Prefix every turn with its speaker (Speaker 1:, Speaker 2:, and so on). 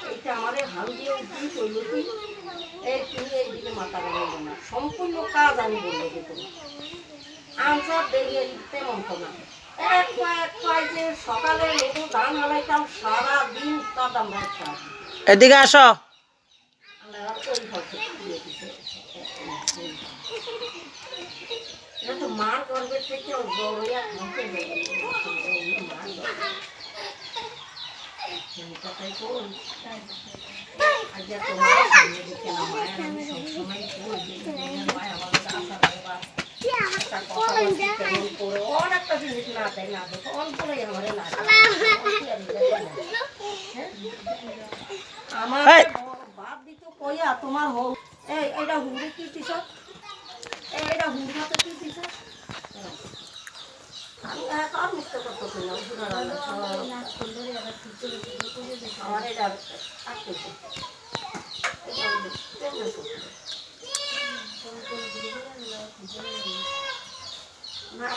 Speaker 1: এইটা আমাদের হাল দিয়ে উঠি করলো কি এই তুমি এইদিকে মাথা গেল না সম্পূর্ণ কাজ আমি বললে দিত আনসার দেখে তেমন তো না এক পায়ে যে সকালে লেবু ধান হারাইতাম সারাদিন কাদাম রাখতাম
Speaker 2: এদিকে আসো
Speaker 1: ওই ঘরে দিয়ে দিতে এটা তো মার গর্বের থেকে বড় হইয়া খাইতে কথাই কোন আজ তোমার সামনে দিকে না মায়ের আমি সবসময় মায় আমাদের আশা দেবা অনেকটা জিনিস না তাই না দেখো অল্পই আমারে না আমার বাপ দিত কইয়া তোমার হোক এইটা হুড়ি কি দিছ এইটা হুড়ি হাতে কি দিছ আমি আর মিথ্যা কথা কইলাম আমার এটা আসতেছে না